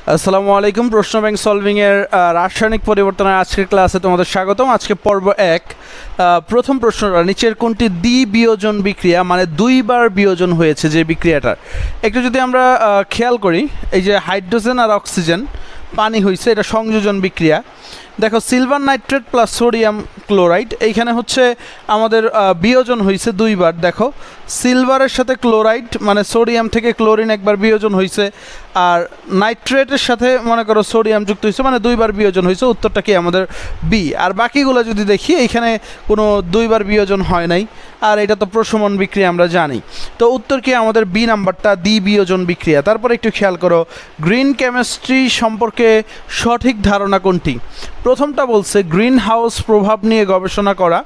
আসসালামু আলাইকুম। প্রশ্ন ব্যাংক সলভিং এর রাসায়নিক পরিবর্তনের আজকের ক্লাসে তোমাদের স্বাগতম। আজকে পর্ব 1। প্রথম প্রশ্নটা, নিচের কোনটি দ্বিবিয়োজন বিক্রিয়া, মানে দুইবার বিয়োজন হয়েছে যে বিক্রিয়াটার। একটু যদি আমরা খেয়াল করি, এই যে হাইড্রোজেন আর অক্সিজেন পানি হয়েছে, এটা সংযোজন বিক্রিয়া। দেখো, silver nitrate plus sodium chloride, এইখানে হচ্ছে আমাদের বিয়োজন হয়েছে দুইবার। দেখো, সিলভারের সাথে ক্লোরাইড মানে সোডিয়াম থেকে ক্লোরিন একবার বিয়োজন হয়েছে, আর নাইট্রেটের সাথে মনে করো সোডিয়াম যুক্ত হয়েছে, মানে দুইবার বিয়োজন হয়েছে। উত্তরটা কি আমাদের বি। আর বাকিগুলো যদি দেখি, এইখানে কোনো দুইবার বিয়োজন হয় নাই, আর এটা তো প্রশমন বিক্রিয়া আমরা জানি। তো উত্তর কি আমাদের বি নাম্বারটা, দ্বিবিয়োজন বিক্রিয়া। তারপর একটু খেয়াল করো, গ্রিন কেমিস্ট্রি সম্পর্কে সঠিক ধারণা কোনটি। প্রথমটা বলছে গ্রিন হাউস প্রভাব নিয়ে গবেষণা করা,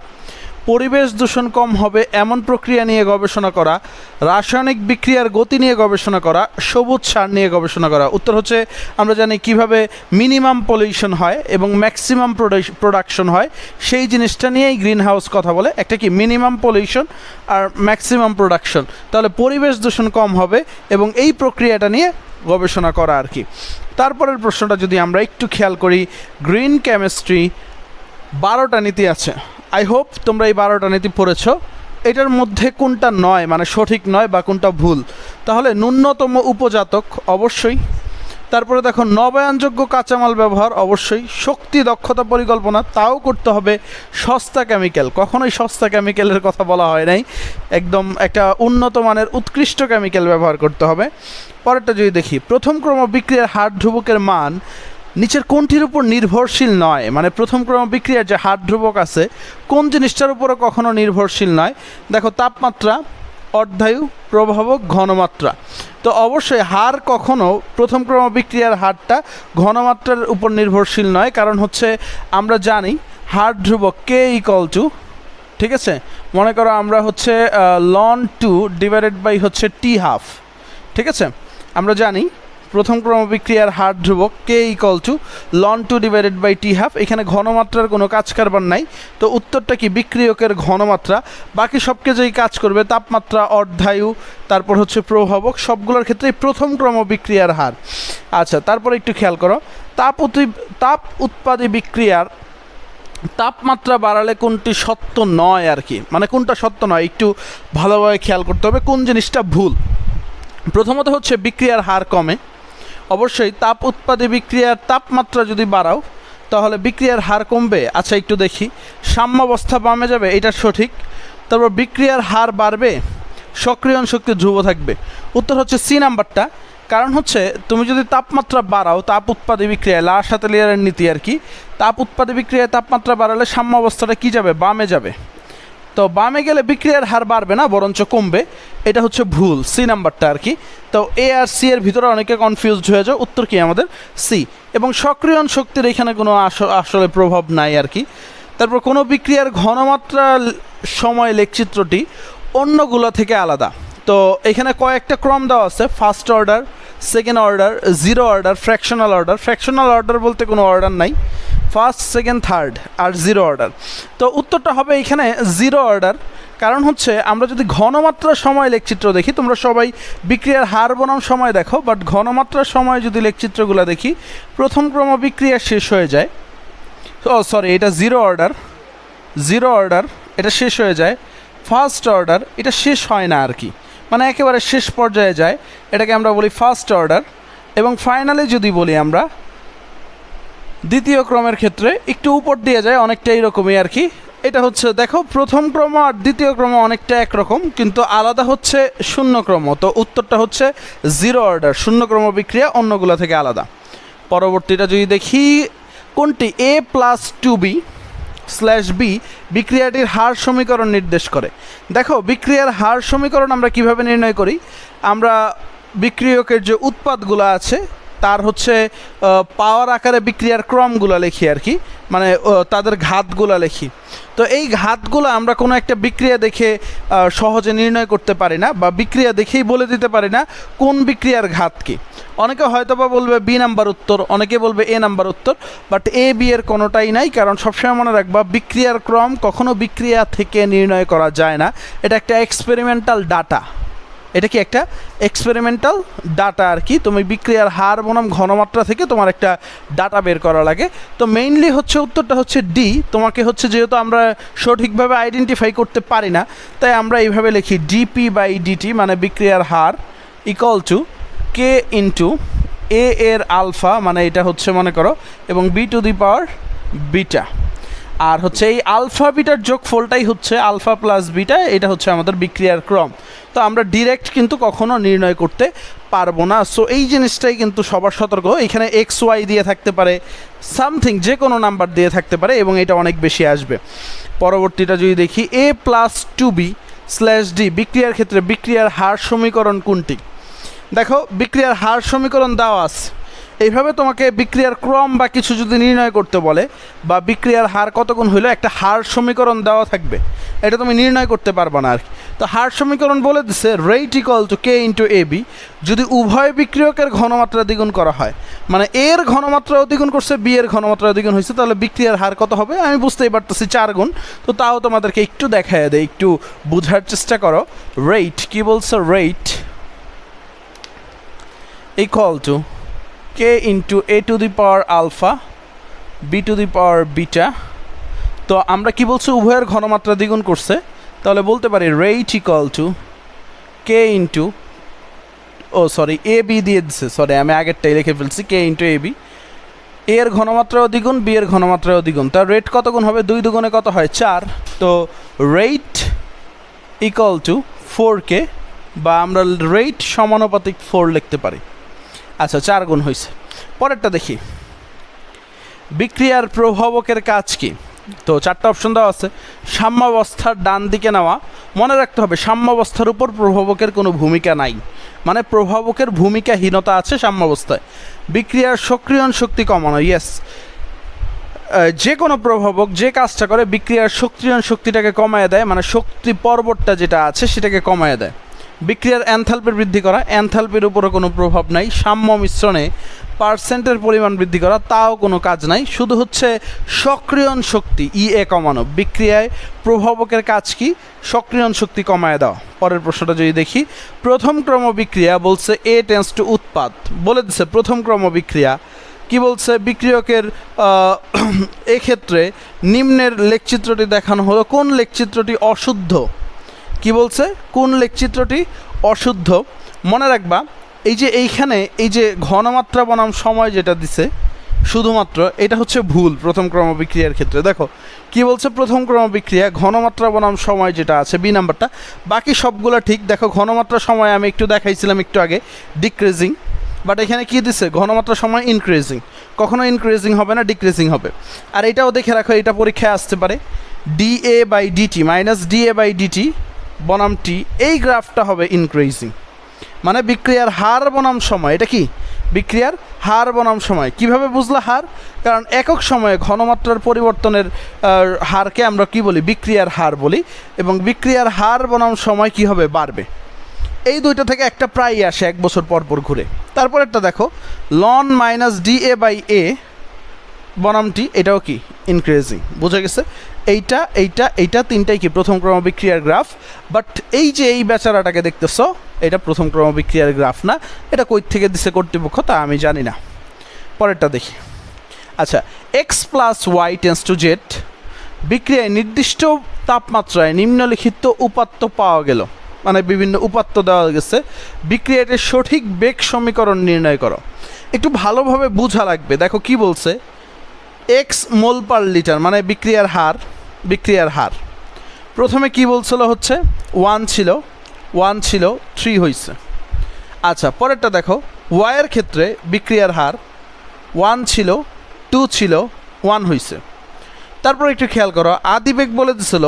পরিবেশ দূষণ কম হবে এমন প্রক্রিয়া নিয়ে গবেষণা করা, রাসায়নিক বিক্রিয়ার গতি নিয়ে গবেষণা করা, সবুজ সার নিয়ে গবেষণা করা। উত্তর হচ্ছে, আমরা জানি কিভাবে মিনিমাম পলিউশন হয় এবং ম্যাক্সিমাম প্রোডাকশন হয়, সেই জিনিসটা নিয়েই গ্রিন হাউস কথা বলে। একটা কি মিনিমাম পলিউশন আর ম্যাক্সিমাম প্রোডাকশন, তাহলে পরিবেশ দূষণ কম হবে এবং এই প্রক্রিয়াটা নিয়ে গবেষণা করা আর কি। তারপরের প্রশ্নটা যদি আমরা একটু খেয়াল করি, গ্রিন কেমিস্ট্রি 12টা নীতি আছে। আই হোপ তোমরা এই 12টা নীতি পড়েছো। এটার মধ্যে কোনটা নয়, মানে সঠিক নয়, বা কোনটা ভুল। তাহলে ন্যূনতম উপজাতক অবশ্যই, তারপরে দেখো নবায়নযোগ্য কাঁচামাল ব্যবহার অবশ্যই, শক্তি দক্ষতা পরিকল্পনা তাও করতে হবে, সস্তা কেমিক্যাল, কখনোই সস্তা কেমিক্যালের কথা বলা হয় নাই, একদম একটা উন্নত মানের উৎকৃষ্ট কেমিক্যাল ব্যবহার করতে হবে। পরেরটা যদি দেখি, প্রথম ক্রম বিক্রিয়ার হার ধ্রুবকের মান নিচের কোনটির উপর নির্ভরশীল নয়, মানে প্রথম ক্রম বিক্রিয়ার যে হার ধ্রুবক আছে কোন জিনিসটার উপরও কখনো নির্ভরশীল নয়। দেখো, তাপমাত্রা, অর্ধায়ু, প্রভাবক, ঘনমাত্রা। তো অবশ্যই হার কখনো প্রথম ক্রম বিক্রিয়ার হারটা ঘনমাত্রার উপর নির্ভরশীল নয়, কারণ হচ্ছে আমরা জানি হার ধ্রুবক কে ইকুয়াল টু, ঠিক আছে, মনে করো আমরা হচ্ছে ln 2 ডিভাইডেড বাই হচ্ছে t½ ঠিক আছে। আমরা জানি প্রথম ক্রম বিক্রিয়ার হার ধ্রুবক কে equal to ln 2 divided by t½ এখানে ঘনমাত্রার কোনো কাজ কারবার নাই। তো উত্তরটা কি বিক্রিয়কের ঘনমাত্রা। বাকি সব কিছুই কাজ করবে, তাপমাত্রা, অর্ধায়ু, তারপর হচ্ছে প্রভাবক, সবগুলোর ক্ষেত্রেই প্রথম ক্রম বিক্রিয়ার হার। আচ্ছা, তারপর একটু খেয়াল করো, তাপ উৎপাদী বিক্রিয়ার তাপমাত্রা বাড়ালে কোনটি সত্য নয় আর কি, মানে কোনটা সত্য নয় একটু ভালোভাবে খেয়াল করতে হবে কোন জিনিসটা ভুল। প্রথমত হচ্ছে বিক্রিয়ার হার কমে, অবশ্যই তাপ উৎপাদী বিক্রিয়ার তাপমাত্রা যদি বাড়াও তাহলে বিক্রিয়ার হার কমবে। আচ্ছা, একটু দেখি, সাম্যাবস্থা বামে যাবে, এটা সঠিক। তারপর বিক্রিয়ার হার বাড়বে, সক্রিয়ণ শক্তি ধ্রুব থাকবে। উত্তর হচ্ছে সি নাম্বারটা। কারণ হচ্ছে তুমি যদি তাপমাত্রা বাড়াও, তাপ উৎপাদী বিক্রিয়ায় লার সাথে লেয়ারের নীতি আর কি, তাপ উৎপাদী বিক্রিয়ায় তাপমাত্রা বাড়ালে সাম্যাবস্থাটা কী যাবে, বামে যাবে। তো বামে গেলে বিক্রিয়ার হার বাড়বে না, বরঞ্চ কমবে। এটা হচ্ছে ভুল, সি নাম্বারটা আর কি। তো এ আর সি এর ভিতরে অনেকে কনফিউজড হয়ে যায়, উত্তর কি আমাদের সি। এবং সক্রিয়ণ শক্তির এখানে কোনো আসলে প্রভাব নাই আর কি। তারপর কোনো বিক্রিয়ার ঘনমাত্রা সময় লেখচিত্রটি অন্যগুলো থেকে আলাদা। তো এখানে কয়েকটা ক্রম দেওয়া আছে, first order, second order, zero order, fractional order. Fractional order বলতে কোনো অর্ডার নাই, ফার্স্ট, সেকেন্ড, থার্ড আর জিরো অর্ডার। তো উত্তরটা হবে এখানে জিরো অর্ডার। কারণ হচ্ছে আমরা যদি ঘনমাত্রার সময় লেখচিত্র দেখি, তোমরা সবাই বিক্রিয়ার হার বনাম সময় দেখো, বাট ঘনমাত্রার সময় যদি লেখচিত্রগুলো দেখি, প্রথম ক্রম বিক্রিয়া শেষ হয়ে যায়। সরি, এটা জিরো অর্ডার, জিরো অর্ডার এটা শেষ হয়ে যায়। ফার্স্ট অর্ডার এটা শেষ হয় না আর কি, মানে একেবারে শেষ পর্যায়ে যায়, এটাকে আমরা বলি ফার্স্ট অর্ডার। এবং ফাইনালি যদি বলি আমরা দ্বিতীয় ক্রমের ক্ষেত্রে একটু উপর দিয়ে যায়, অনেকটা এইরকমই আর কি। এটা হচ্ছে দেখো, প্রথম ক্রম আর দ্বিতীয় ক্রম অনেকটা একরকম, কিন্তু আলাদা হচ্ছে শূন্য ক্রম। তো উত্তরটা হচ্ছে জিরো অর্ডার, শূন্য ক্রম বিক্রিয়া অন্যগুলো থেকে আলাদা। পরবর্তীটা যদি দেখি, কোনটি A+2B/B বিক্রিয়াটির হার সমীকরণ নির্দেশ করে। দেখো, বিক্রিয়ার হার সমীকরণ আমরা কিভাবে নির্ণয় করি, আমরা বিক্রিয়কের যে উৎপাদগুলো আছে তার হচ্ছে পাওয়ার আকারে বিক্রিয়ার ক্রমগুলো লিখি আর কি, মানে তাদের ঘাতগুলো লিখি। তো এই ঘাতগুলো আমরা কোনো একটা বিক্রিয়া দেখে সহজে নির্ণয় করতে পারি না, বা বিক্রিয়া দেখেই বলে দিতে পারি না কোন বিক্রিয়ার ঘাত কী। অনেকে হয়তো বা বলবে বি নাম্বার উত্তর, অনেকে বলবে এ নাম্বার উত্তর, বাট এ বি এর কোনোটাই নাই। কারণ সবসময় মনে রাখবা, বিক্রিয়ার ক্রম কখনো বিক্রিয়া থেকে নির্ণয় করা যায় না, এটা একটা এক্সপেরিমেন্টাল ডাটা। এটা কি একটা এক্সপেরিমেন্টাল ডাটা আর কি, তুমি বিক্রিয়ার হার বনাম ঘনমাত্রা থেকে তোমার একটা ডাটা বের করা লাগে। তো মেইনলি হচ্ছে উত্তরটা হচ্ছে ডি। তোমাকে হচ্ছে যেহেতু আমরা সঠিকভাবে আইডেন্টিফাই করতে পারি না, তাই আমরা এইভাবে লিখি ডিপি বাই ডিটি, মানে বিক্রিয়ার হার equal to K into A এর আলফা, মানে এটা হচ্ছে মনে করো, এবং B to the power beta. আর হচ্ছে এই আলফা বিটার যোগফলটাই হচ্ছে আলফা প্লাস বিটা, এটা হচ্ছে আমাদের বিক্রিয়ার ক্রম। তো আমরা ডিরেক্ট কিন্তু কখনো নির্ণয় করতে পারবো না। সো এই জিনিসটাই কিন্তু সবার সতর্ক। এখানে এক্স ওয়াই দিয়ে থাকতে পারে, সামথিং যে কোনো নাম্বার দিয়ে থাকতে পারে, এবং এটা অনেক বেশি আসবে। পরবর্তীটা যদি দেখি, A plus two B slash D বিক্রিয়ার ক্ষেত্রে বিক্রিয়ার হার সমীকরণ কোনটি? দেখো বিক্রিয়ার হার সমীকরণ দেওয়া আছে, এইভাবে তোমাকে বিক্রিয়ার ক্রম বা কিছু যদি নির্ণয় করতে বলে, বা বিক্রিয়ার হার কত গুণ হইলো, একটা হার সমীকরণ দেওয়া থাকবে, এটা তুমি নির্ণয় করতে পারবে না আর কি। তো হার সমীকরণ বলে দিছে rate equal to K into A B, যদি উভয় বিক্রিয়কের ঘনমাত্রা দ্বিগুণ করা হয়, মানে এর ঘনমাত্রাও দ্বিগুণ করছে, বি এর ঘনমাত্রাও দ্বিগুণ হয়েছে, তাহলে বিক্রিয়ার হার কত হবে? আমি বুঝতেই পারতেছি 4 গুণ। তো তাও তোমাদেরকে একটু দেখায় দেয়, একটু বোঝার চেষ্টা করো। রেট কি বলছে? Rate equal to K into A to the power alpha B to the power beta. তো আমরা কি বলছি? উভয়ের ঘনমাত্রা দ্বিগুণ করছে, তাহলে বলতে পারি rate equal to K into, oh sorry A B দিয়ে দিচ্ছে, সরি আমি আগেরটাই লিখে ফেলছি, কে ইন্টু এ বি, এর ঘনমাত্রাও দ্বিগুণ, বি এর ঘনমাত্রাও দ্বিগুণ, তার রেট কত গুণ হবে? 2 দুগুণে কত হয়? 4। তো রেট ইকুয়াল টু 4K, বা আমরা রেট সমানুপাতিক 4 লিখতে পারি। আচ্ছা, 4 গুণ হয়েছে। পরেরটা দেখি, বিক্রিয়ার প্রভাবকের কাজ কি? তো 4টা অপশন দেওয়া আছে। সাম্যাবস্থার ডান দিকে নেওয়া, মনে রাখতে হবে সাম্যাবস্থার উপর প্রভাবকের কোনো ভূমিকা নাই, মানে প্রভাবকের ভূমিকাহীনতা আছে সাম্যাবস্থায়। বিক্রিয়ার সক্রিয়ণ শক্তি কমানো, ইয়েস, যে কোনো প্রভাবক যে কাজটা করে বিক্রিয়ার সক্রিয়ণ শক্তিটাকে কমায় দেয়, মানে শক্তি পর্বতটা যেটা আছে সেটাকে কমায় দেয়। বিক্রিয়ার এনথালপির বৃদ্ধি করা, এনথালপির উপরে কোনো প্রভাব নাই। সাম্য মিশ্রণে পার্সেন্টের পরিমাণ বৃদ্ধি করা, তাও কোনো কাজ নাই। শুধু হচ্ছে সক্রিয়ণ শক্তি ইএ কমানো। বিক্রিয়ায় প্রভাবকের কাজ কি? সক্রিয়ণ শক্তি কমায় দেওয়া। পরের প্রশ্নটা যদি দেখি, প্রথম ক্রম বিক্রিয়া বলছে এ টেন্স টু উৎপাদ, বলে দিচ্ছে প্রথম ক্রম বিক্রিয়া কি বলছে? বিক্রিয়কের এক্ষেত্রে নিম্নের লেখচিত্রটি দেখানো হলো, কোন লেখচিত্রটি অশুদ্ধ? কি বলছে? কোন লেখচিত্রটি অশুদ্ধ? মনে রাখবা এই যে এইখানে এই যে ঘনমাত্রা বনাম সময় যেটা দিছে, শুধুমাত্র এটা হচ্ছে ভুল প্রথম ক্রম বিক্রিয়ার ক্ষেত্রে। দেখো কি বলছে? প্রথম ক্রম বিক্রিয়া ঘনমাত্রা বনাম সময় যেটা আছে বি নাম্বারটা, বাকি সবগুলো ঠিক। দেখো ঘনমাত্রা সময় আমি একটু দেখাইছিলাম একটু আগে, ডিক্রিজিং, বাট এখানে কি দিছে? ঘনমাত্রা সময় ইনক্রিজিং। কখনো ইনক্রিজিং হবে না, ডিক্রিজিং হবে। আর এটাও দেখে রাখো, এটা পরীক্ষায় আসতে পারে, dA by dt minus dA by dt বনাম টি, এই গ্রাফটা হবে ইনক্রিজিং, মানে বিক্রিয়ার হার বনাম সময়। এটা কি? বিক্রিয়ার হার বনাম সময়। কিভাবে বুঝলা হার? কারণ একক সময়ে ঘনমাত্রার পরিবর্তনের হারকে আমরা কি বলি? বিক্রিয়ার হার বলি, এবং বিক্রিয়ার হার বনাম সময় কি হবে? বাড়বে। এই দুইটা থেকে একটা প্রায়ই আসে 1 বছর পর পর ঘুরে। তারপর একটা দেখো, লন মাইনাস ডিএ বাই এ বনাম টি, এটাও কি? ইনক্রিজিং। বোঝা গেছে? এইটা এইটা এইটা তিনটাই কি? প্রথম ক্রম বিক্রিয়ার গ্রাফ। বাট এই যে এই বেচারাটাকে দেখতেছ, এটা প্রথম ক্রম বিক্রিয়ার গ্রাফ না, এটা কই থেকে দিছে কর্তৃপক্ষ তা আমি জানি না। পরেরটা দেখি। আচ্ছা, X plus Y tends to Z বিক্রিয়ায় নির্দিষ্ট তাপমাত্রায় নিম্নলিখিত উপাত্ত পাওয়া গেল, মানে বিভিন্ন উপাত্ত দেওয়া গেছে, বিক্রিয়াটির সঠিক বেগ সমীকরণ নির্ণয় করো। একটু ভালোভাবে বোঝা লাগবে। দেখো কি বলছে? এক্স মোল পার লিটার, মানে বিক্রিয়ার হার। বিক্রিয়ার হার প্রথমে কি বলছিল? হচ্ছে 1 ছিল, 1 ছিল 3 হয়েছে। আচ্ছা, পরেরটা দেখো, ওয়াইয়ের ক্ষেত্রে বিক্রিয়ার হার 1 ছিল, 2 ছিল, 1 হয়েছে। তারপর একটু খেয়াল করো, আদিবেগ বলে দিছিল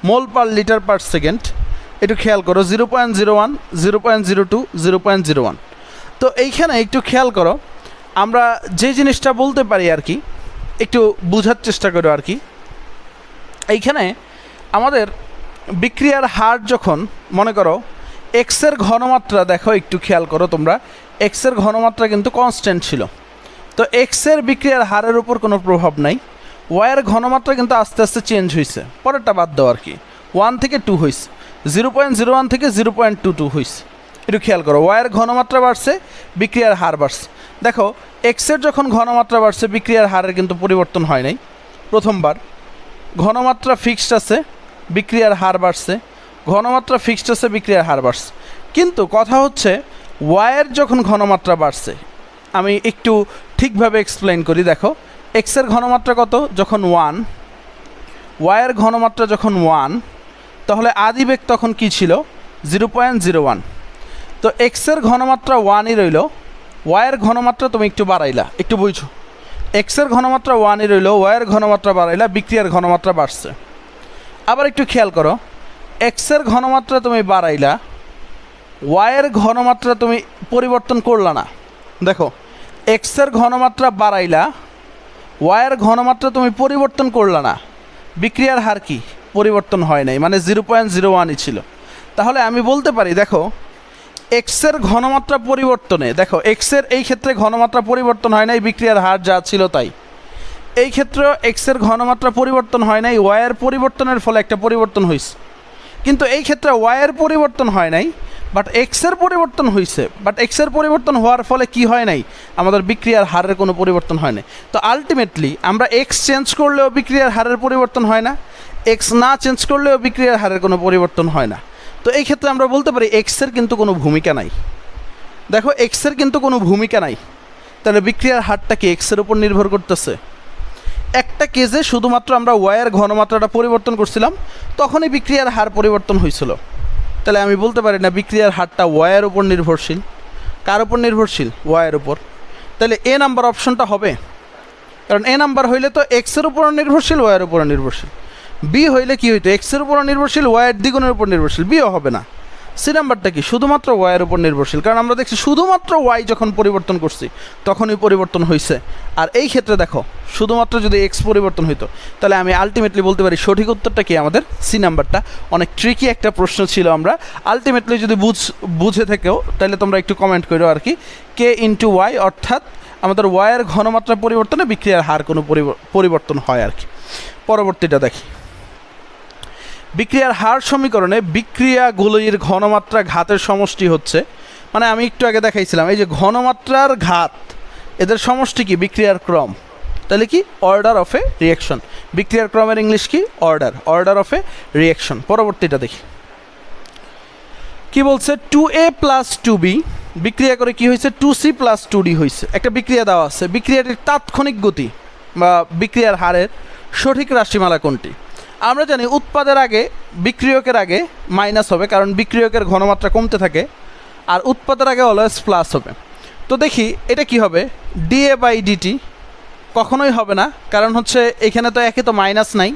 মোল পার লিটার পার সেকেন্ড। একটু খেয়াল করো 0.01, 0.02, 0.01। তো এইখানে একটু খেয়াল করো, আমরা যে জিনিসটা বলতে পারি আর কি, একটু বোঝার চেষ্টা করো আর কি। এইখানে আমাদের বিক্রিয়ার হার যখন, মনে করো এক্সের ঘনমাত্রা, দেখো একটু খেয়াল করো তোমরা, এক্সের ঘনমাত্রা কিন্তু কনস্ট্যান্ট ছিল, তো এক্সের বিক্রিয়ার হারের উপর কোনো প্রভাব নাই। ওয়াইয়ের ঘনমাত্রা কিন্তু আস্তে আস্তে চেঞ্জ হয়েছে, পরেরটা বাদ দাও আর কি, 1 থেকে 2 হয়েছে, 0.01 থেকে 0.22 হয়েছে। একটু খেয়াল করো, ওয়াইয়ের ঘনমাত্রা বাড়ছে, বিক্রিয়ার হার বাড়ছে। দেখো এক্সের যখন ঘনমাত্রা বাড়ছে বিক্রিয়ার হারের কিন্তু পরিবর্তন হয় নাই প্রথমবার। ঘনমাত্রা ফিক্সড আছে, বিক্রিয়ার হার বাড়ছে, ঘনমাত্রা ফিক্সড আছে, বিক্রিয়ার হার বাড়ছে। কিন্তু কথা হচ্ছে ওয়াইয়ের যখন ঘনমাত্রা বাড়ছে, আমি একটু ঠিকভাবে এক্সপ্লেন করি। দেখো এক্সের ঘনমাত্রা কত যখন 1, ওয়াইয়ের ঘনমাত্রা যখন 1, তাহলে আদিবেগ তখন কি ছিল 0.01। তো এক্সের ঘনমাত্রা 1ই রইল, ওয়াইয়ের ঘনমাত্রা তুমি একটু বাড়াইলা, একটু বুঝছো, এক্সের ঘনমাত্রা 1ই রইল, ওয়াইয়ের ঘনমাত্রা বাড়াইলা, বিক্রিয়ার ঘনমাত্রা বাড়ছে। আবার একটু খেয়াল করো, এক্সের ঘনমাত্রা তুমি বাড়াইলা, ওয়াইয়ের ঘনমাত্রা তুমি পরিবর্তন করলা না। দেখো এক্সের ঘনমাত্রা বাড়াইলা, ওয়াইয়ের ঘনমাত্রা তুমি পরিবর্তন করলা না, বিক্রিয়ার হার কি পরিবর্তন হয় নাই, মানে 0.01ই ছিল। তাহলে আমি বলতে পারি দেখো এক্সের ঘনমাত্রা পরিবর্তনে, দেখো এক্সের এই ক্ষেত্রে ঘনমাত্রা পরিবর্তন হয় নাই, বিক্রিয়ার হার যা ছিল তাই। এই ক্ষেত্রে এক্সের ঘনমাত্রা পরিবর্তন হয় নাই, ওয়াইয়ের পরিবর্তনের ফলে একটা পরিবর্তন হয়েছে। কিন্তু এই ক্ষেত্রে ওয়াইয়ের পরিবর্তন হয় নাই, বাট এক্সের পরিবর্তন হয়েছে। বাট এক্সের পরিবর্তন হওয়ার ফলে কি হয় নাই, আমাদের বিক্রিয়ার হারের কোনো পরিবর্তন হয় নাই। তো আলটিমেটলি আমরা এক্স চেঞ্জ করলেও বিক্রিয়ার হারের পরিবর্তন হয় না, এক্স না চেঞ্জ করলেও বিক্রিয়ার হারের কোনো পরিবর্তন হয় না। তো এই ক্ষেত্রে আমরা বলতে পারি এক্সের কিন্তু কোনো ভূমিকা নাই। দেখো এক্সের কিন্তু কোনো ভূমিকা নাই, তাহলে বিক্রিয়ার হারটা কি এক্সের উপর নির্ভর করতেছে? একটা কেজে শুধুমাত্র আমরা ওয়াইয়ের ঘনমাত্রাটা পরিবর্তন করছিলাম, তখনই বিক্রিয়ার হার পরিবর্তন হয়েছিল। তাহলে আমি বলতে পারি না বিক্রিয়ার হারটা ওয়াইয়ের উপর নির্ভরশীল। কার উপর নির্ভরশীল? ওয়াইয়ের উপর। তাহলে এ নাম্বার অপশনটা হবে, কারণ এ নাম্বার হইলে তো এক্সের উপর নির্ভরশীল, ওয়াইয়ের উপর নির্ভরশীল। বি হইলে কি হইতো, এক্সের উপর নির্ভরশীল, ওয়াইয়ের দ্বিগুণের উপর নির্ভরশীল, বিও হবে না। সি নাম্বারটা কি, শুধুমাত্র ওয়াইয়ের উপর নির্ভরশীল, কারণ আমরা দেখছি শুধুমাত্র ওয়াই যখন পরিবর্তন করছি তখনই পরিবর্তন হয়েছে। আর এই ক্ষেত্রে দেখো শুধুমাত্র যদি এক্স পরিবর্তন হইতো, তাহলে আমি আলটিমেটলি বলতে পারি সঠিক উত্তরটা কি আমাদের সি নাম্বারটা। অনেক ট্রিকি একটা প্রশ্ন ছিল, আমরা আলটিমেটলি যদি বুঝে থেকেও তাহলে তোমরা একটু কমেন্ট করো আর কি। কে ইন্টু ওয়াই, অর্থাৎ আমাদের ওয়াইয়ের ঘনমাত্রা পরিবর্তনে বিক্রিয়ার হার কোনো পরিবর্তন হয় আর কি। পরবর্তীটা দেখি, বিক্রিয়ার হার সমীকরণে বিক্রিয়াগুলির ঘনমাত্রা ঘাতের সমষ্টি হচ্ছে, মানে আমি একটু আগে দেখাইছিলাম এই যে ঘনমাত্রার ঘাত, এদের সমষ্টি কি বিক্রিয়ার ক্রম। তাহলে কি অর্ডার অফ এ রিয়াকশন, বিক্রিয়ার ক্রমের ইংলিশ কি অর্ডার অফ এ রিয়াকশন। পরবর্তীটা দেখি কি বলছে, 2a প্লাস 2b বিক্রিয়া করে কি হয়েছে 2c প্লাস 2d হয়েছে। একটা বিক্রিয়া দেওয়া আছে, বিক্রিয়াটির তাৎক্ষণিক গতি বা বিক্রিয়ার হারের সঠিক রাশিমালা কোনটি? আমরা জানি উৎপাদের আগে বিক্রিয়কের আগে মাইনাস হবে, কারণ বিক্রিয়কের ঘনমাত্রা কমতে থাকে, আর উৎপাদের আগে অলওয়েজ প্লাস হবে। তো দেখি এটা কি হবে, ডিএ বাই ডিটি কখনোই হবে না, কারণ হচ্ছে এখানে তো একে তো মাইনাস নাই,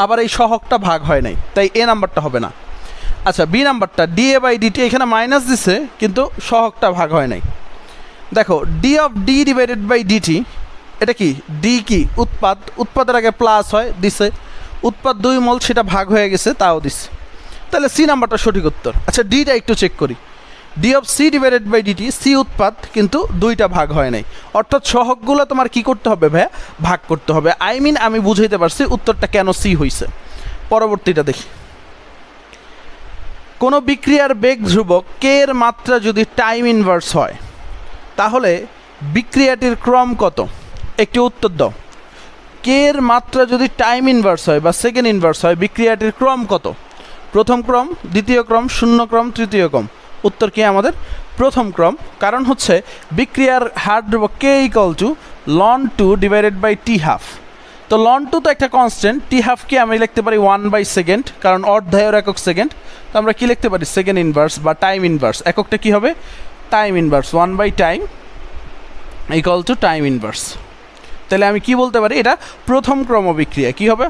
আবার এই সহগটা ভাগ হয় নাই, তাই এ নাম্বারটা হবে না। আচ্ছা বি নাম্বারটা, ডিএ বাই ডিটি এখানে মাইনাস দিছে কিন্তু সহগটা ভাগ হয় নাই। দেখো D of D divided by DT, এটা কি ডি কি উৎপাদের আগে প্লাস হয় দিছে, উৎপাদ 2 মোল সেটা ভাগ হয়ে গেছে তাও দিচ্ছে, তাহলে সি নাম্বারটা সঠিক উত্তর। আচ্ছা ডিটা একটু চেক করি, D of C divided by DT, C উৎপাদ কিন্তু 2টা ভাগ হয় নাই, অর্থাৎ সহগগুলো তোমার কি করতে হবে ভাইয়া, ভাগ করতে হবে। আমি বুঝাইতে পারছি উত্তরটা কেন সি হয়েছে। পরবর্তীটা দেখি, কোনো বিক্রিয়ার বেগ ধ্রুবক কে এর মাত্রা যদি টাইম ইনভার্স হয় তাহলে বিক্রিয়াটির ক্রম কত? একটি উত্তর দাও। কে এর মাত্রা যদি টাইম ইনভার্স হয় বা সেকেন্ড ইনভার্স হয়, বিক্রিয়াটির ক্রম কত? প্রথম ক্রম, দ্বিতীয় ক্রম, শূন্য ক্রম, তৃতীয় ক্রম। উত্তর কি আমাদের প্রথম ক্রম, কারণ হচ্ছে বিক্রিয়ার হার ধ্রুবক কে equal to ln 2 divided by T half. তো ln 2 তো একটা কনস্ট্যান্ট, টি হাফকে আমি লিখতে পারি 1/সেকেন্ড, কারণ অর্ধায়ের একক সেকেন্ড। তো আমরা কি লিখতে পারি সেকেন্ড ইনভার্স বা টাইম ইনভার্স, এককটা কি হবে টাইম ইনভার্স, 1/টাইম ইকুয়াল টু টাইম ইনভার্স। তাহলে আমি কি বলতে পারি, এটা প্রথম ক্রম বিক্রিয়া। কি হবে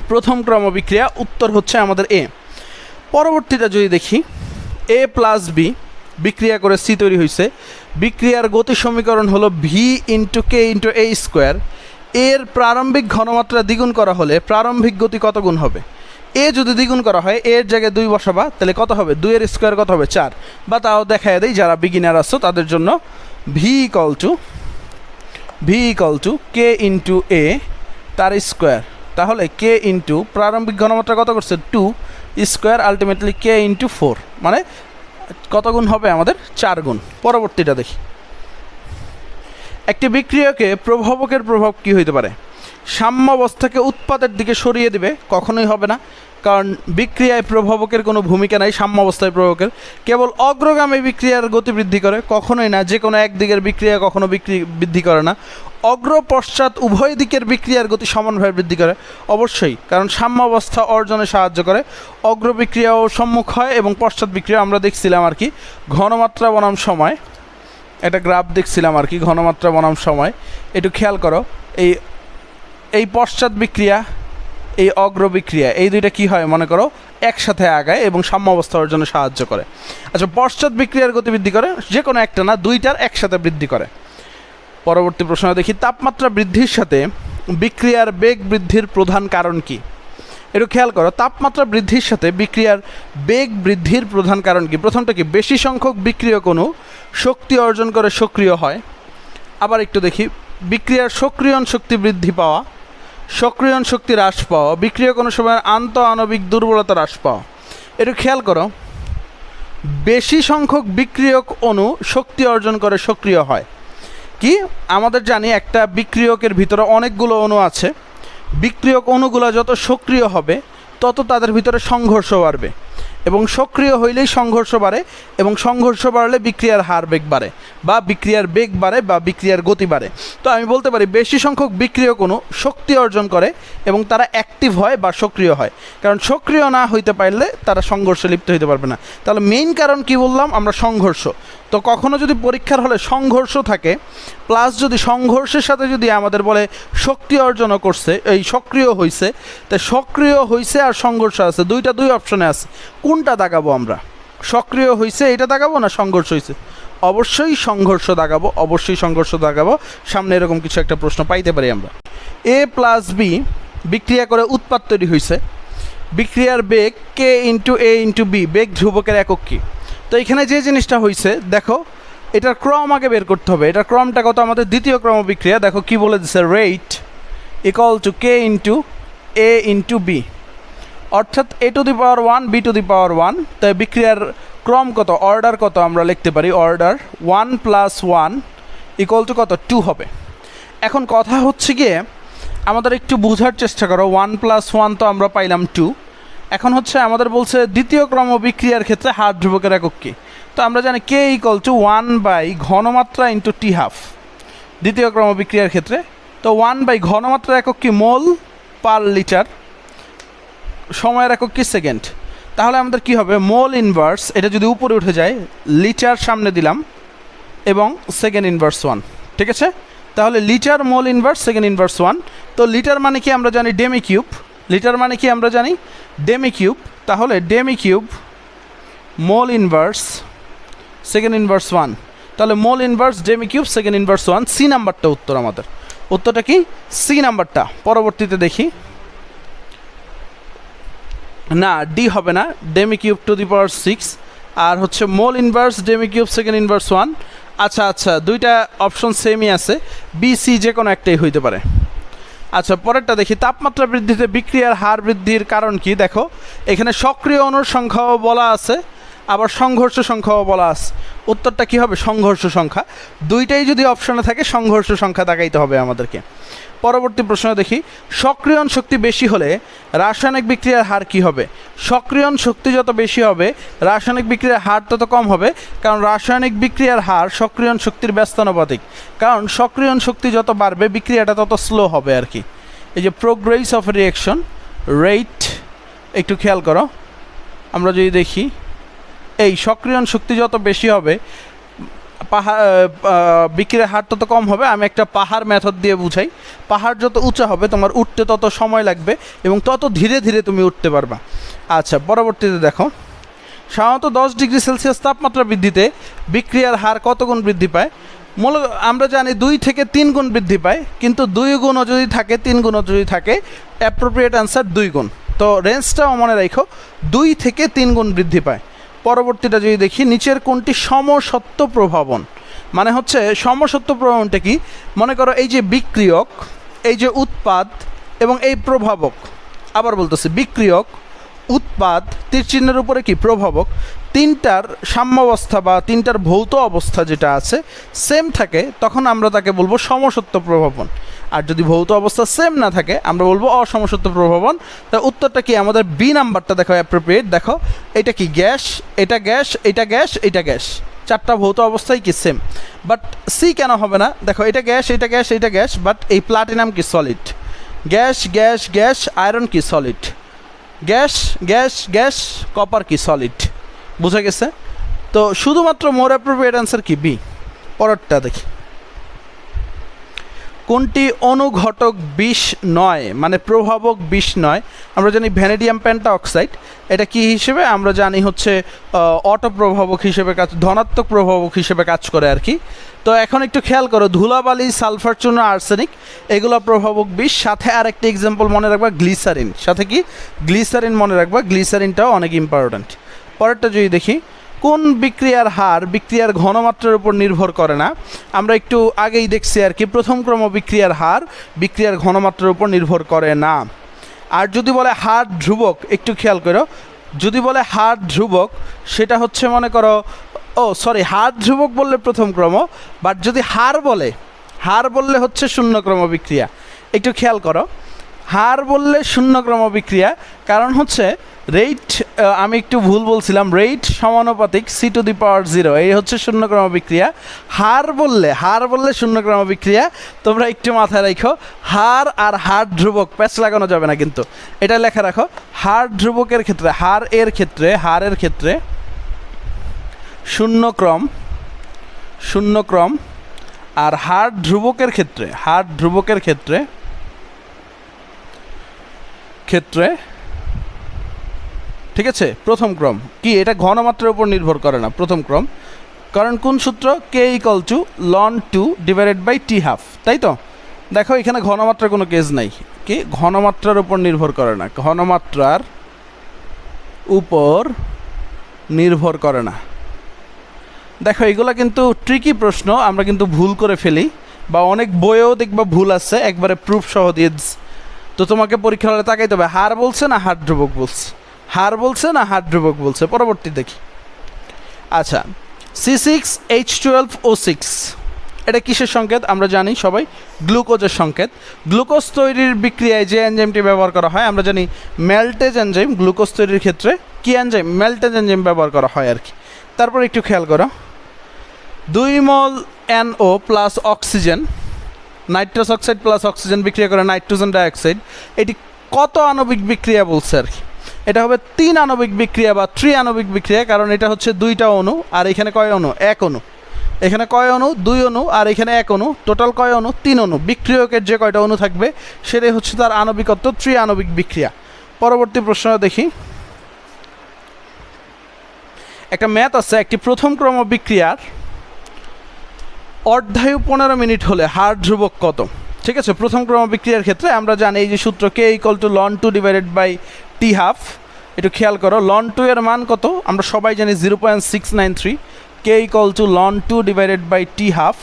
প্রথম ক্রম বিক্রিয়া, উত্তর হচ্ছে আমাদের এ। পরবর্তীটা যদি দেখি, এ প্লাস বি বিক্রিয়া করে সি তৈরি হয়েছে, বিক্রিয়ার গতি সমীকরণ হলো ভি ইন্টু কে ইন্টু এ স্কোয়ার। এর প্রারম্ভিক ঘনমাত্রা দ্বিগুণ করা হলে প্রারম্ভিক গতি কত গুণ হবে? এ যদি দ্বিগুণ করা হয়, এর জায়গায় 2 বসাবা, তাহলে কত হবে 2 এর স্কোয়ার কত হবে 4, বা তাও দেখায় দেয় যারা বিগিনার আসছো তাদের জন্য, V equal to K into A তার স্কোয়ার। তাহলে কে ইন্টু প্রারম্ভিক ঘনমাত্রা কত করছে 2 স্কোয়ার, আলটিমেটলি কে ইন্টু 4, মানে কত গুণ হবে আমাদের 4 গুণ। পরবর্তীটা দেখি, একটি বিক্রিয়কে প্রভাবকের প্রভাব কি হইতে পারে? সাম্যাবস্থাকে উৎপাদের দিকে সরিয়ে দিবে, কখনোই হবে না, কারণ বিক্রিয়ায় প্রভাবকের কোনো ভূমিকা নাই সাম্যাবস্থায় প্রভাবকের। কেবল অগ্রগামী বিক্রিয়ার গতি বৃদ্ধি করে, কখনোই না, যে কোনো একদিকের বিক্রিয়া কখনো বৃদ্ধি করে না। অগ্র পশ্চাৎ উভয় দিকের বিক্রিয়ার গতি সমানভাবে বৃদ্ধি করে, অবশ্যই, কারণ সাম্যাবস্থা অর্জনে সাহায্য করে। অগ্র বিক্রিয়াও সম্মুখ হয় এবং পশ্চাৎ বিক্রিয়া আমরা দেখছিলাম আর কি ঘনমাত্রা বনাম সময়, একটা গ্রাফ দেখছিলাম আর কি ঘনমাত্রা বনাম সময়। একটু খেয়াল করো, এই পশ্চাৎ বিক্রিয়া, এই অগ্র বিক্রিয়া, এই দুইটা কি হয় মনে করো একসাথে আগায় এবং সাম্যাবস্থা অর্জনে সাহায্য করে। আচ্ছা, পশ্চাৎ বিক্রিয়ার গতি বৃদ্ধি করে, যে কোনো একটা না, দুইটার একসাথে বৃদ্ধি করে। পরবর্তী প্রশ্ন দেখি, তাপমাত্রা বৃদ্ধির সাথে বিক্রিয়ার বেগ বৃদ্ধির প্রধান কারণ কি? একটু খেয়াল করো, তাপমাত্রা বৃদ্ধির সাথে বিক্রিয়ার বেগ বৃদ্ধির প্রধান কারণ কি? প্রথমটা কি, বেশি সংখ্যক বিক্রিয়ক অণু শক্তি অর্জন করে সক্রিয় হয়। আবার একটু দেখি, বিক্রিয়ার সক্রিয়ণ শক্তি বৃদ্ধি পাওয়া, সক্রিয়ণ শক্তি হ্রাস পাওয়া, বিক্রিয়ক কোনো সময়ের আন্তঃআণবিক দুর্বলতা হ্রাস পাওয়া। একটু খেয়াল করো, বেশি সংখ্যক বিক্রিয়ক অণু শক্তি অর্জন করে সক্রিয় হয়। কি আমাদের জানি একটা বিক্রিয়কের ভিতরে অনেকগুলো অণু আছে, বিক্রিয়ক অণুগুলো যত সক্রিয় হবে তত তাদের ভিতরে সংঘর্ষ বাড়বে, এবং সক্রিয় হইলেই সংঘর্ষ বাড়ে, এবং সংঘর্ষ বাড়লে বিক্রিয়ার হার বেগ বাড়ে, বা বিক্রিয়ার বেগ বাড়ে, বা বিক্রিয়ার গতি বাড়ে। তো আমি বলতে পারি বেশি সংখ্যক বিক্রিয়ক অণু শক্তি অর্জন করে এবং তারা অ্যাক্টিভ হয় বা সক্রিয় হয়, কারণ সক্রিয় না হইতে পারলে তারা সংঘর্ষে লিপ্ত হইতে পারবে না। তাহলে মেইন কারণ কি বললাম আমরা? সংঘর্ষ। তো কখনো যদি পরীক্ষার হলে সংঘর্ষ থাকে, প্লাস যদি সংঘর্ষের সাথে যদি আমাদের বলে শক্তি অর্জনও করছে, এই সক্রিয় হইছে, তাই সক্রিয় হইছে আর সংঘর্ষ আছে, দুই অপশনে আছে, কোনটা দাগাবো আমরা? সক্রিয় হইছে এটা দাগাবো না সংঘর্ষ হইছে? অবশ্যই সংঘর্ষ দাগাবো, অবশ্যই সংঘর্ষ দাগাবো। সামনে এরকম কিছু একটা প্রশ্ন পাইতে পারি আমরা। এ প্লাস বি বিক্রিয়া করে উৎপাদ তৈরি হয়েছে, বিক্রিয়ার বেগ কে ইন্টু এ ইন্টু বি, বেগ ধ্রুবকের একক কি? তো এখানে যে জিনিসটা হয়েছে দেখো, এটার ক্রম আগে বের করতে হবে। এটার ক্রমটা কত? আমাদের দ্বিতীয় ক্রম বিক্রিয়া। দেখো কি বলে দিচ্ছে, rate equal to K into A into B, অর্থাৎ A to the power 1 B to the power 1। তাই বিক্রিয়ার ক্রম কত, অর্ডার কত আমরা লিখতে পারি, অর্ডার 1 + 1 ইকুয়াল টু কত, 2 হবে। এখন কথা হচ্ছে গিয়ে আমাদের একটু বোঝার চেষ্টা করো, 1 + 1 তো আমরা পাইলাম 2। এখন হচ্ছে আমাদের বলছে দ্বিতীয় ক্রম বিক্রিয়ার ক্ষেত্রে হার ধ্রুবকের একক কি? তো আমরা জানি কে ইকুয়াল টু 1 / ঘনমাত্রা ইন্টু টি হাফ দ্বিতীয় ক্রম বিক্রিয়ার ক্ষেত্রে। তো 1 / ঘনমাত্রা একক কি? মোল পার লিটার, সময়ের একক কি? সেকেন্ড। তাহলে আমাদের কি হবে? মোল ইনভার্স, এটা যদি উপরে উঠে যায়, লিটার সামনে দিলাম এবং সেকেন্ড ইনভার্স 1, ঠিক আছে? তাহলে লিটার মোল ইনভার্স সেকেন্ড ইনভার্স 1। তো লিটার মানে কি আমরা জানি? Demi cube. লিটার মানে কি আমরা জানি? Demi cube. তাহলে demi cube mole inverse second inverse 1, তাহলে mole inverse demi cube second inverse 1। C নাম্বারটা উত্তর, আমাদের উত্তরটা কি? সি নাম্বারটা। পরবর্তীতে দেখি, না ডি হবে না, ডেমি কিউব টু দি পাওয়ার 6 আর হচ্ছে মোল inverse demi cube second inverse 1। আচ্ছা, দুইটা অপশন সেমই আছে, বি সি যে কোনো একটাই হইতে পারে। আচ্ছা, পরেরটা দেখি, তাপমাত্রা বৃদ্ধিতে বিক্রিয়ার হার বৃদ্ধির কারণ কি? দেখো এখানে সক্রিয় অণুর সংখ্যাও বলা আছে, আবার সংঘর্ষ সংখ্যাও বলা আছে। উত্তরটা কি হবে? সংঘর্ষ সংখ্যা। দুইটাই যদি অপশনে থাকে সংঘর্ষ সংখ্যা দেখাইতে হবে আমাদেরকে। পরবর্তী প্রশ্ন দেখি, সক্রিয়ণ শক্তি বেশি হলে রাসায়নিক বিক্রিয়ার হার কি হবে? সক্রিয়ণ শক্তি যত বেশি হবে রাসায়নিক বিক্রিয়ার হার তত কম হবে, কারণ রাসায়নিক বিক্রিয়ার হার সক্রিয়ণ শক্তির ব্যস্তানুপাতিক। কারণ সক্রিয়ণ শক্তি যত বাড়বে বিক্রিয়াটা তত স্লো হবে আর কি। এই যে প্রোগ্রেস অফ রিঅ্যাকশন রেট, একটু খেয়াল করো, আমরা যদি দেখি এই সক্রিয়ণ শক্তি যত বেশি হবে বিক্রিয়ার হার তত কম হবে। আমি একটা পাহাড় মেথড দিয়ে বুঝাই, পাহাড় যত উঁচা হবে তোমার উঠতে তত সময় লাগবে এবং তত ধীরে ধীরে তুমি উঠতে পারবা। আচ্ছা, পরবর্তীতে দেখো, সাধারণত 10 ডিগ্রি সেলসিয়াস তাপমাত্রা বৃদ্ধিতে বিক্রিয়ার হার কত গুণ বৃদ্ধি পায়? মূলত আমরা জানি 2 থেকে 3 গুণ বৃদ্ধি পায়, কিন্তু 2 গুণও যদি থাকে 3 গুণও যদি থাকে, অ্যাপ্রোপ্রিয়েট অ্যান্সার 2 গুণ। তো রেঞ্জটাও মনে রাখো, 2 থেকে 3 গুণ বৃদ্ধি পায়। পরবর্তীটা যদি দেখি, নিচের কোনটি সমসত্ব প্রভাবন? মানে হচ্ছে সমসত্ব প্রভাবনটা কি? মনে করো এই যে বিক্রিয়ক, এই যে উৎপাদ এবং এই প্রভাবক, আবার বলতেছি বিক্রিয়ক, উৎপাদ, তীর চিহ্নের উপরে কি? প্রভাবক। তিনটার সাম্যাবস্থা বা তিনটার ভৌত অবস্থা যেটা আছে সেম থাকে, তখন আমরা তাকে বলবো সমসত্ব প্রভাবন। আর যদি ভৌত অবস্থা সেম না থাকে আমরা বলবো অসমসত্ব প্রভাবন। তা উত্তরটা কি? আমাদের বি নাম্বারটা দেখো অ্যাপ্রোপ্রিয়েট। দেখো এটা কি? গ্যাস, এটা গ্যাস, এটা গ্যাস, এটা গ্যাস, চারটা ভৌত অবস্থাই কি সেম। বাট সি কেন হবে না? দেখো এটা গ্যাস, এটা গ্যাস, এটা গ্যাস, বাট এই প্লাটিনাম কি? Solid. Gas gas gas, iron কি? Solid. Gas gas gas, copper কি? সলিড। বুঝা গেছে? তো শুধুমাত্র মোর অ্যাপ্রোপ্রিয়েট অ্যান্সার কি? বি। পরেরটা দেখি, কোনটি অনুঘটক বিষ নয়, মানে প্রভাবক বিষ নয়? আমরা জানি ভ্যানেডিয়াম পেন্টা অক্সাইড, এটা কি হিসেবে আমরা জানি হচ্ছে অটো প্রভাবক হিসেবে কাজ, ধনাত্মক প্রভাবক হিসেবে কাজ করে আর কি। তো এখন একটু খেয়াল করো, ধুলাবালি, সালফার চূর্ণ, আর্সেনিক, এগুলো প্রভাবক বিষ। সাথে আরেকটা এক্সাম্পল মনে রাখবা, গ্লিসারিন। সাথে কি? গ্লিসারিন মনে রাখবা, গ্লিসারিনটাও অনেক ইম্পর্ট্যান্ট। পরেরটা যদি দেখি, কোন বিক্রিয়ার হার বিক্রিয়ার ঘনমাত্রার উপর নির্ভর করে না? আমরা একটু আগেই দেখছি আর কি, প্রথম ক্রম বিক্রিয়ার হার বিক্রিয়ার ঘনমাত্রার উপর নির্ভর করে না। আর যদি বলে হার ধ্রুবক, একটু খেয়াল করো, যদি বলে হার ধ্রুবক সেটা হচ্ছে মনে করো, হার ধ্রুবক বললে প্রথম ক্রম, বাট যদি হার বললে হচ্ছে শূন্যক্রম বিক্রিয়া। একটু খেয়াল করো, হার বললে শূন্যক্রম বিক্রিয়া, কারণ হচ্ছে রেট, আমি একটু ভুল বলছিলাম, রেট সমানুপাতিক c⁻0, এই হচ্ছে শূন্যক্রম বিক্রিয়া। হার বললে শূন্যক্রম বিক্রিয়া। তোমরা একটু মাথায় রাখো, হার আর হার ধ্রুবক প্যাচ লাগানো যাবে না কিন্তু, এটা লেখা রাখো। হার ধ্রুবকের ক্ষেত্রে, হারের ক্ষেত্রে শূন্যক্রম, আর হার ধ্রুবকের ক্ষেত্রে ঠিক আছে প্রথম ক্রম। কি? এটা ঘনমাত্রার উপর নির্ভর করে না, প্রথম ক্রম। কারণ কোন সূত্র? K=ln2/T², তাই তো? দেখো এখানে ঘনমাত্রার কোনো কেস নাই, কি ঘনমাত্রার উপর নির্ভর করে না, ঘনমাত্রার উপর নির্ভর করে না। দেখো এগুলা কিন্তু ট্রিকি প্রশ্ন, আমরা কিন্তু ভুল করে ফেলি, বা অনেক বইয়েও দেখবা ভুল আছে, একবারে প্রুফ সহ দিয়ে। তো তোমাকে পরীক্ষা হলে তাকাইতে হবে, হার বলছে না হার ধ্রুবক বলছে, হার বলছে না হার ধ্রুবক বলছে। পরবর্তী দেখি, আচ্ছা C6H12O6, এটা কিসের সংকেত? আমরা জানি সবাই, গ্লুকোজের সংকেত। গ্লুকোজ তৈরির বিক্রিয়ায় যে এনজাইমটি ব্যবহার করা হয় আমরা জানি মেল্টেজ এনজাইম। গ্লুকোজ তৈরির ক্ষেত্রে কি এনজাইম? মেল্টেজ এনজাইম ব্যবহার করা হয় আর কি। তারপর একটু খেয়াল করো, 2 মোল NO plus oxygen, nitrous oxide plus oxygen বিক্রিয়া করে নাইট্রোজেন ডাইঅক্সাইড, এটি কত আণবিক বিক্রিয়া বলছে আর কি? এটা হবে 3 আণবিক বিক্রিয়া বা 3 আণবিক বিক্রিয়া, কারণ এটা হচ্ছে 2টা অণু, আর এখানে কয় অণু? 1 অণু। এখানে কয় অণু? 2 অণু, আর এখানে 1 অণু। টোটাল কয় অণু? 3 অণু। বিক্রিয়কের যে কয়টা অণু থাকবে সেটাই হচ্ছে তার আণবিকত্ব, 3 আণবিক বিক্রিয়া। পরবর্তী প্রশ্ন দেখি, একটা ম্যাথ আছে, একটি প্রথম ক্রম বিক্রিয়ার অর্ধায়ু 15 মিনিট হলে হার ধ্রুবক কত? ঠিক আছে, প্রথম ক্রম বিক্রিয়ার ক্ষেত্রে আমরা জানি এই যে সূত্র K=ln2/T²। একটু খেয়াল করো, ln2 এর মান কত? আমরা সবাই জানি 0.693। K=ln2/T²।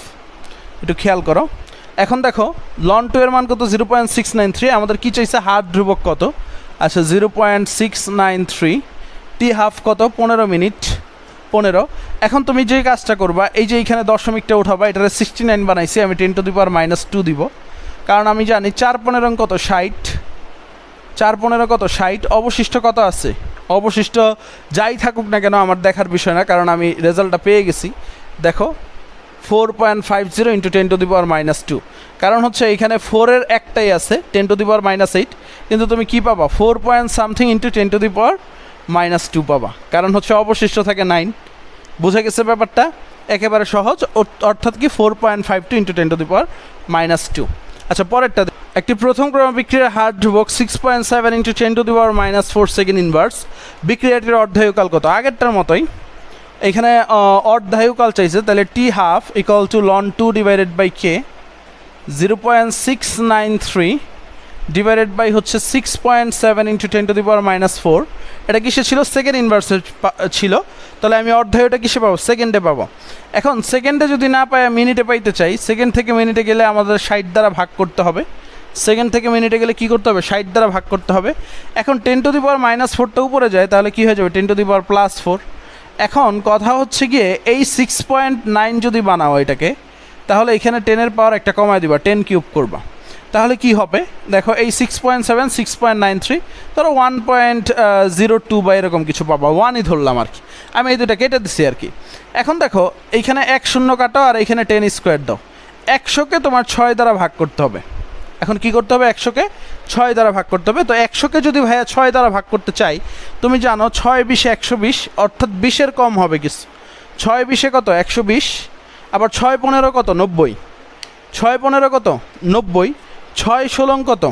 একটু খেয়াল করো, এখন দেখো ln2 এর মান কত? 0.693। আমাদের কি চাইছে? হার ধ্রুবক কত? আচ্ছা 0.693। T½ কত? 15 মিনিট, 15। এখন তুমি যে কাজটা করবা, এই যে এইখানে দশমিকটা উঠাবা, এটারে 69 বানাইছি আমি, 10⁻² দিব, কারণ আমি জানি 4×15 কত? 60। 4×15 কত? 60। অবশিষ্ট কত আছে? অবশিষ্ট যাই থাকুক না কেন আমার দেখার বিষয় না, কারণ আমি রেজাল্টটা পেয়ে গেছি। দেখো 4.50 × 10⁻², কারণ হচ্ছে এইখানে 4 এর একটাই আছে 10⁻⁸, কিন্তু তুমি কি পাবা? 4 পয়েন্ট সামথিং × 10⁻² পাবা, কারণ হচ্ছে অবশিষ্ট থাকে 9। বুঝে গেছে ব্যাপারটা? একেবারে সহজ, অর্থাৎ কি 4.52 × 10⁻²। আচ্ছা পরেরটা, একটি প্রথম ক্রম বিক্রিয়ার হার ধ্রুবক 6.7 × 10⁻⁴ সেকেন্ড ইনভার্স, বিক্রিয়াটির অর্ধায়ুকাল কত? আগেরটার মতোই, এখানে অর্ধায়ুকাল চাইছে, তাহলে T½ = ln2/K, 0.693 ডিভাইডেড বাই হচ্ছে 6.7 × 10⁻⁴। এটা কিসে ছিল? সেকেন্ড ইনভার্সে ছিল, তাহলে আমি অর্ধায়ুটা কিসে পাবো? সেকেন্ডে পাবো। এখন সেকেন্ডে যদি না পাই মিনিটে পাইতে চাই, সেকেন্ড থেকে মিনিটে গেলে আমাদের 60 দ্বারা ভাগ করতে হবে। সেকেন্ড থেকে মিনিটে গেলে কী করতে হবে? 60 দ্বারা ভাগ করতে হবে। এখন 10⁻⁴ উপরে যায়, তাহলে কী হয়ে যাবে? 10⁻+4। এখন কথা হচ্ছে গিয়ে এই 6.9 যদি বানাও এটাকে, তাহলে এখানে 10-এর পাওয়ার একটা কমায় দিবা, 10 কিউব করবা, তাহলে কি হবে দেখো, এই 6.7 6.93 ধরো 1.02 বা এরকম কিছু পাবা, 1ই ধরলাম আর কি, আমি এই দুটা কেটে দিছি আর কি। এখন দেখো এইখানে 1 শূন্য কাটো আর এইখানে 10 স্কোয়ার দাও, 100কে তোমার 6 দ্বারা ভাগ করতে হবে। এখন কি করতে হবে, 100কে 6 দ্বারা ভাগ করতে হবে। তো 100কে যদি ভাইয়া 6 দ্বারা ভাগ করতে চাই, তুমি জানো 6 20 120, অর্থাৎ 20-এর কম হবে কিছু। 6 20-এ কত, 120, আবার 6 15 কত, 90, 6 15 কত, 90, 6 16 কত,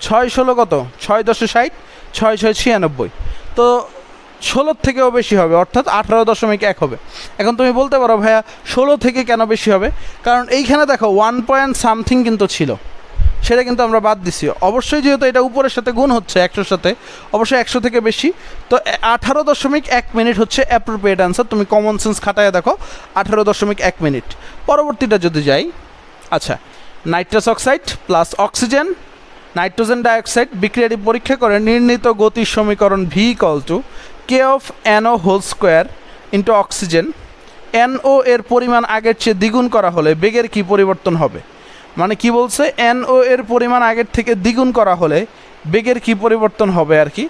6 16 কত, 6 10 60, 6 6 96, তো 16 থেকেও বেশি হবে, অর্থাৎ 18.1 হবে। এখন তুমি বলতে পারো ভাইয়া 16 থেকে কেন বেশি হবে, কারণ এইখানে দেখো 1 পয়েন্ট সামথিং কিন্তু ছিল, সেটা কিন্তু আমরা বাদ দিছি। অবশ্যই যেহেতু এটা উপরের সাথে গুণ হচ্ছে 100-র সাথে, অবশ্যই 100 থেকে বেশি, তো 18.1 মিনিট হচ্ছে অ্যাপ্রোপ্রিয়েট অ্যান্সার। তুমি কমন সেন্স খাটায় দেখো 18.1 মিনিট। পরবর্তীটা যদি যাই, আচ্ছা, nitrous oxide plus oxygen nitrogen dioxide বিক্রিয়াটি পরীক্ষা করে নির্ণীত গতির সমীকরণ V = K of NO whole square into oxygen. NO এর পরিমাণ আগের চেয়ে দ্বিগুণ করা হলে বেগের কি পরিবর্তন হবে? মানে কি বলছে, NO এর পরিমাণ আগের থেকে দ্বিগুণ করা হলে বেগের কি পরিবর্তন হবে আর কি।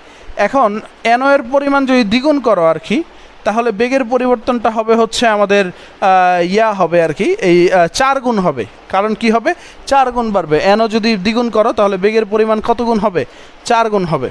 এখন NO এর পরিমাণ যদি দ্বিগুণ করো আর কি, তাহলে বেগের পরিবর্তনটা হবে হচ্ছে আমাদের হবে আর কি, এই 4 গুণ হবে। কারণ কি হবে, 4 গুণ বাড়বে। NO যদি দ্বিগুণ করো তাহলে বেগের পরিমাণ কত গুণ হবে, 4 গুণ হবে।